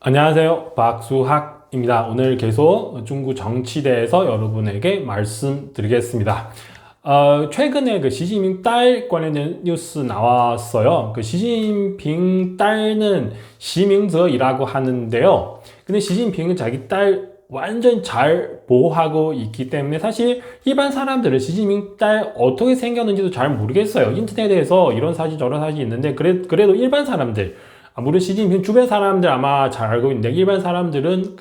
안녕하세요. 박수학입니다. 오늘 계속 중국 정치에 대해서 여러분에게 말씀드리겠습니다. 최근에 그 시진핑 딸 관련된 뉴스 나왔어요. 그 시진핑 딸은 시민저이라고 하는데요. 근데 시진핑은 자기 딸 완전 잘 보호하고 있기 때문에 사실 일반 사람들은 시진핑 딸 어떻게 생겼는지도 잘 모르겠어요. 인터넷에서 이런 사진 저런 사진 있는데 그래도 일반 사람들 물론 시진핑 주변 사람들 아마 잘 알고 있는데 일반 사람들은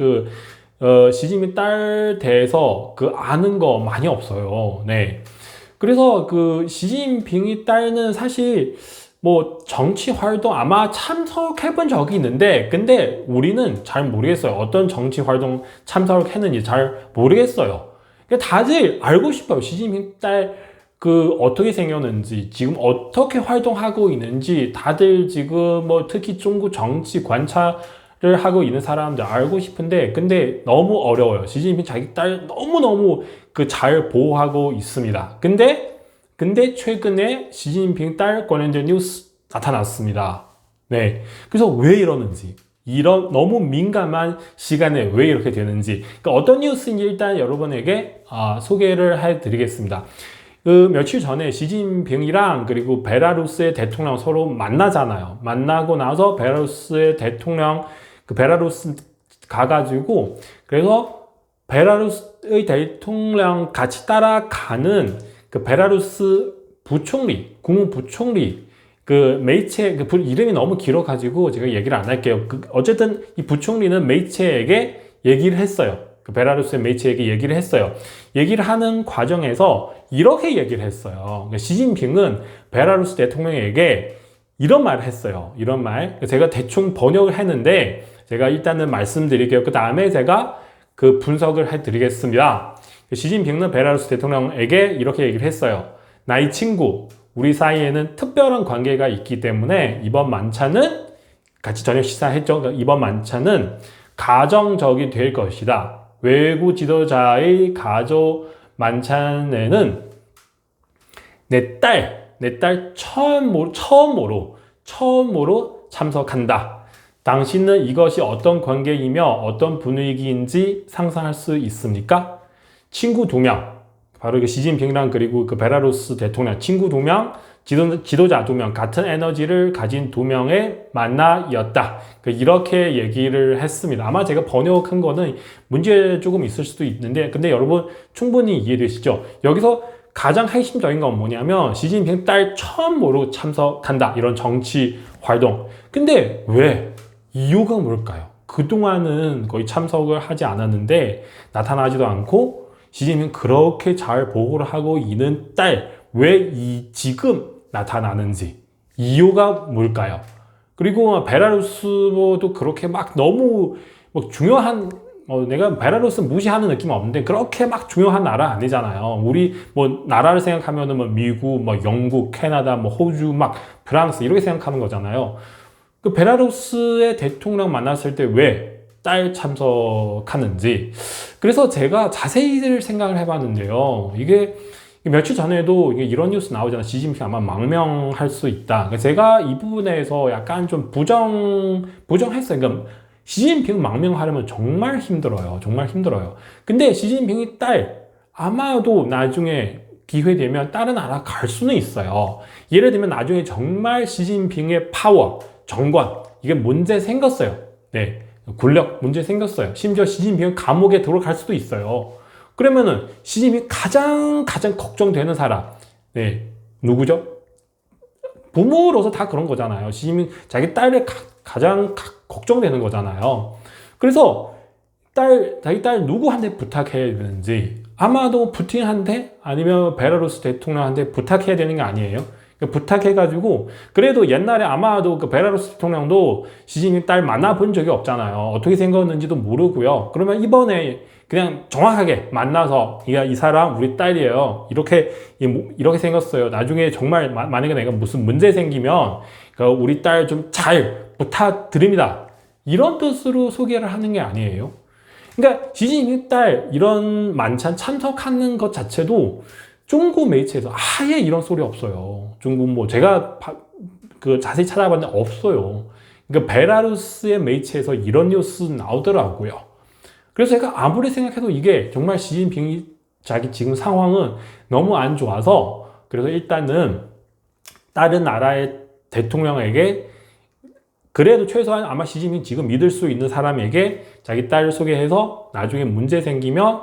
시진핑 딸 대해서 아는 거 많이 없어요. 네. 그래서 시진핑이 딸은 사실 뭐 정치 활동 아마 참석해 본 적이 있는데 근데 우리는 잘 모르겠어요. 어떤 정치 활동 참석했는지 잘 모르겠어요. 다들 알고 싶어요. 시진핑 딸 어떻게 생겼는지, 지금 어떻게 활동하고 있는지, 다들 지금 뭐 특히 중국 정치 관찰을 하고 있는 사람들 알고 싶은데, 근데 너무 어려워요. 시진핑 자기 딸 너무너무 잘 보호하고 있습니다. 근데 최근에 시진핑 딸 관련된 뉴스 나타났습니다. 네. 그래서 왜 이러는지. 이런 너무 민감한 시간에 왜 이렇게 되는지. 어떤 뉴스인지 일단 여러분에게 소개를 해 드리겠습니다. 며칠 전에 시진핑이랑 그리고 베라루스의 대통령 서로 만나잖아요. 만나고 나서 베라루스의 대통령, 베라루스 가가지고, 그래서 베라루스의 대통령 같이 따라가는 베라루스 부총리, 국무부총리, 메이체, 이름이 너무 길어가지고 제가 얘기를 안 할게요. 어쨌든 이 부총리는 메이체에게 얘기를 했어요. 베라루스의 메이체에게 얘기를 했어요. 얘기를 하는 과정에서 이렇게 얘기를 했어요. 시진핑은 베라루스 대통령에게 이런 말을 했어요. 이런 말. 제가 대충 번역을 했는데 제가 일단은 말씀드릴게요. 그 다음에 제가 분석을 해드리겠습니다. 시진핑은 베라루스 대통령에게 이렇게 얘기를 했어요. 나의 친구, 우리 사이에는 특별한 관계가 있기 때문에 이번 만찬은 같이 저녁 식사했죠. 이번 만찬은 가정적이 될 것이다. 외국 지도자의 가족 만찬에는 내 딸 처음으로 참석한다. 당신은 이것이 어떤 관계이며 어떤 분위기인지 상상할 수 있습니까? 친구 2명, 바로 시진핑이랑 그리고 베라루스 대통령 친구 2명, 지도자 2명, 같은 에너지를 가진 2명의 만남이었다. 이렇게 얘기를 했습니다. 아마 제가 번역한 거는 문제 조금 있을 수도 있는데, 근데 여러분 충분히 이해되시죠? 여기서 가장 핵심적인 건 뭐냐면, 시진핑 딸 처음으로 참석한다. 이런 정치 활동. 근데 왜? 이유가 뭘까요? 그동안은 거의 참석을 하지 않았는데, 나타나지도 않고, 시진핑 그렇게 잘 보호를 하고 있는 딸, 왜 지금 나타나는지 이유가 뭘까요? 그리고 베라루스도 그렇게 막 너무 중요한 내가 베라루스 무시하는 느낌은 없는데 그렇게 막 중요한 나라 아니잖아요. 우리 나라를 생각하면은 미국, 영국, 캐나다, 호주, 프랑스 이렇게 생각하는 거잖아요. 베라루스의 대통령 만났을 때 왜 딸 참석하는지. 그래서 제가 자세히 생각을 해봤는데요. 이게 며칠 전에도 이런 뉴스 나오잖아요. 시진핑 아마 망명할 수 있다. 제가 이 부분에서 약간 좀 부정했어요. 그러니까 시진핑 망명하려면 정말 힘들어요. 정말 힘들어요. 근데 시진핑이 딸, 아마도 나중에 기회 되면 다른 나라 갈 수는 있어요. 예를 들면 나중에 정말 시진핑의 파워, 정권, 이게 문제 생겼어요. 네. 권력 문제 생겼어요. 심지어 시진핑은 감옥에 들어갈 수도 있어요. 그러면은 시진핑이 가장 걱정되는 사람, 네, 누구죠? 부모로서 다 그런 거잖아요. 시진핑 자기 딸이 가장 걱정되는 거잖아요. 그래서 자기 딸 누구한테 부탁해야 되는지, 아마도 푸틴한테 아니면 베라루스 대통령한테 부탁해야 되는 게 아니에요. 부탁해가지고, 그래도 옛날에 아마도 베라루스 대통령도 시진핑 딸 만나본 적이 없잖아요. 어떻게 생겼는지도 모르고요. 그러면 이번에 그냥 정확하게 만나서 이 사람 우리 딸이에요. 이렇게 생겼어요. 나중에 정말 만약에 내가 무슨 문제 생기면 우리 딸 좀 잘 부탁드립니다. 이런 뜻으로 소개를 하는 게 아니에요. 그러니까 시진핑 딸 이런 만찬 참석하는 것 자체도 중국 매체에서 아예 이런 소리 없어요. 중국 제가 자세히 찾아봤는데 없어요. 그러니까 벨라루스의 매체에서 이런 뉴스 나오더라고요. 그래서 제가 아무리 생각해도 이게 정말 시진핑이 자기 지금 상황은 너무 안 좋아서 그래서 일단은 다른 나라의 대통령에게 그래도 최소한 아마 시진핑 지금 믿을 수 있는 사람에게 자기 딸을 소개해서 나중에 문제 생기면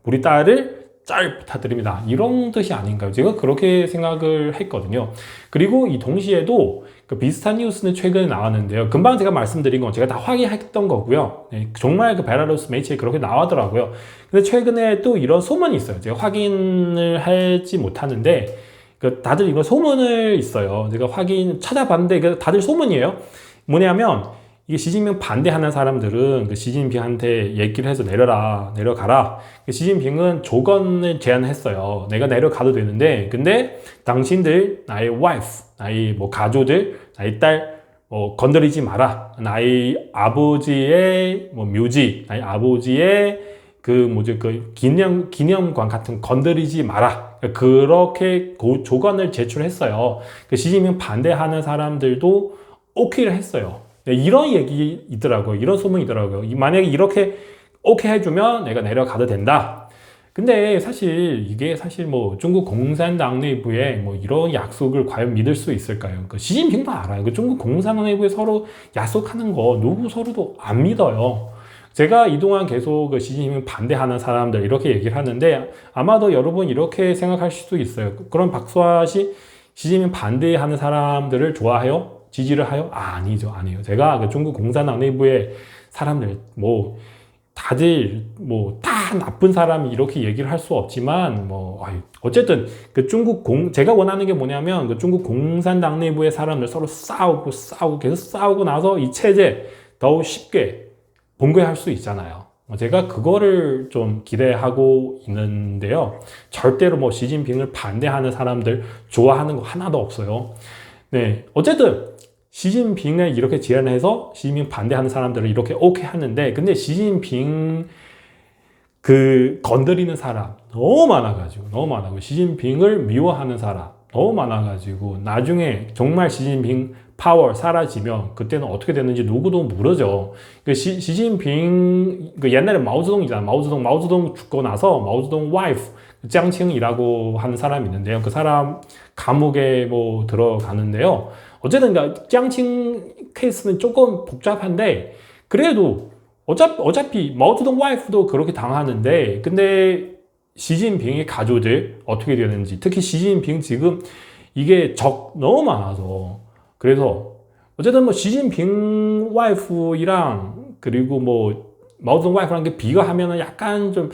우리 딸을 잘 부탁드립니다. 이런 뜻이 아닌가요? 제가 그렇게 생각을 했거든요. 그리고 이 동시에도 그 비슷한 뉴스는 최근에 나왔는데요. 금방 제가 말씀드린 건 제가 다 확인했던 거고요. 네, 정말 그 벨라루스 매체에 그렇게 나오더라고요. 근데 최근에 또 이런 소문이 있어요. 제가 확인을 하지 못하는데 다들 이거 소문을 있어요. 제가 찾아봤는데 다들 소문이에요. 뭐냐면 이게 시진핑 반대하는 사람들은 그 시진핑한테 얘기를 해서 내려가라. 시진핑은 조건을 제안했어요. 내가 내려가도 되는데, 근데 당신들, 나의 와이프, 나의 뭐 가족들, 나의 딸, 건드리지 마라. 나의 아버지의 뭐 묘지, 나의 아버지의 그 기념관 같은 건드리지 마라. 그렇게 조건을 제출했어요. 시진핑 반대하는 사람들도 오케이를 했어요. 이런 얘기 있더라고요. 이런 소문이 있더라고요. 만약에 이렇게 오케이 해주면 내가 내려가도 된다. 근데 이게 뭐 중국 공산당 내부에 뭐 이런 약속을 과연 믿을 수 있을까요? 시진핑도 알아요. 중국 공산당 내부에 서로 약속하는 거 누구 서로도 안 믿어요. 제가 이동안 계속 시진핑 반대하는 사람들 이렇게 얘기를 하는데 아마도 여러분 이렇게 생각하실 수도 있어요. 그럼 박수아 씨 시진핑 반대하는 사람들을 좋아해요? 지지를 해요? 아니죠. 제가 중국 공산당 내부의 사람들 다들 다 나쁜 사람이 이렇게 얘기를 할 수 없지만 어쨌든 제가 원하는 게 뭐냐면 중국 공산당 내부의 사람들 서로 싸우고 계속 싸우고 나서 이 체제 더욱 쉽게 봉쇄할 수 있잖아요. 제가 그거를 좀 기대하고 있는데요. 절대로 시진핑을 반대하는 사람들 좋아하는 거 하나도 없어요. 네, 어쨌든 시진핑을 이렇게 제안해서 시진핑 반대하는 사람들을 이렇게 오케이 하는데 근데 시진핑 건드리는 사람 너무 많아가지고 시진핑을 미워하는 사람 너무 많아가지고 나중에 정말 시진핑 파워 사라지면 그때는 어떻게 되는지 누구도 모르죠. 시진핑 옛날에 마오쩌둥이잖아. 마오쩌둥 죽고 나서 마오쩌둥 와이프 짱칭이라고 하는 사람이 있는데요. 그 사람 감옥에 들어가는데요. 어쨌든 짱칭 케이스는 조금 복잡한데 그래도 어차피 마오쩌둥 와이프도 그렇게 당하는데 근데 시진핑의 가족들 어떻게 되는지 특히 시진핑 지금 이게 너무 많아서 그래서 어쨌든 시진핑 와이프랑 그리고 마오쩌둥 와이프랑 비교하면은 약간 좀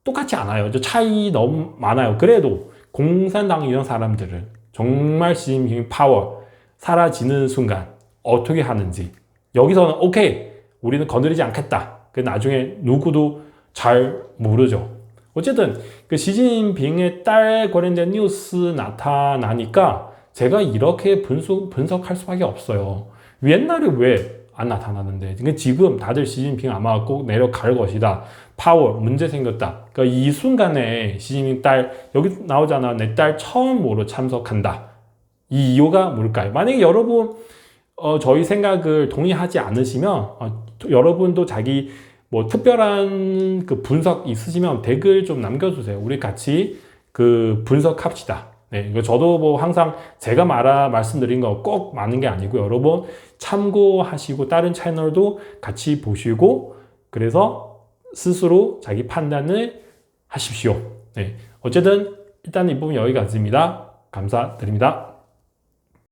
똑같지 않아요. 차이 너무 많아요. 그래도 공산당 이런 사람들은 정말 시진핑 파워 사라지는 순간 어떻게 하는지 여기서는 오케이 우리는 건드리지 않겠다. 나중에 누구도 잘 모르죠. 어쨌든 시진핑의 딸 관련된 뉴스 나타나니까 제가 이렇게 분석할 수밖에 없어요. 옛날에 왜 안 나타나는데 지금 다들 시진핑 아마 꼭 내려갈 것이다. 파워 문제 생겼다. 이 순간에 시진핑 딸 여기 나오잖아. 내 딸 처음으로 참석한다. 이 이유가 뭘까요? 만약에 여러분 저희 생각을 동의하지 않으시면 여러분도 자기 특별한 분석 있으시면 댓글 좀 남겨주세요. 우리 같이 분석합시다. 네, 저도 항상 제가 말씀드린 거 꼭 맞는 게 아니고 여러분 참고하시고 다른 채널도 같이 보시고 그래서 스스로 자기 판단을 하십시오. 네, 어쨌든 일단 이 부분 여기까지입니다. 감사드립니다.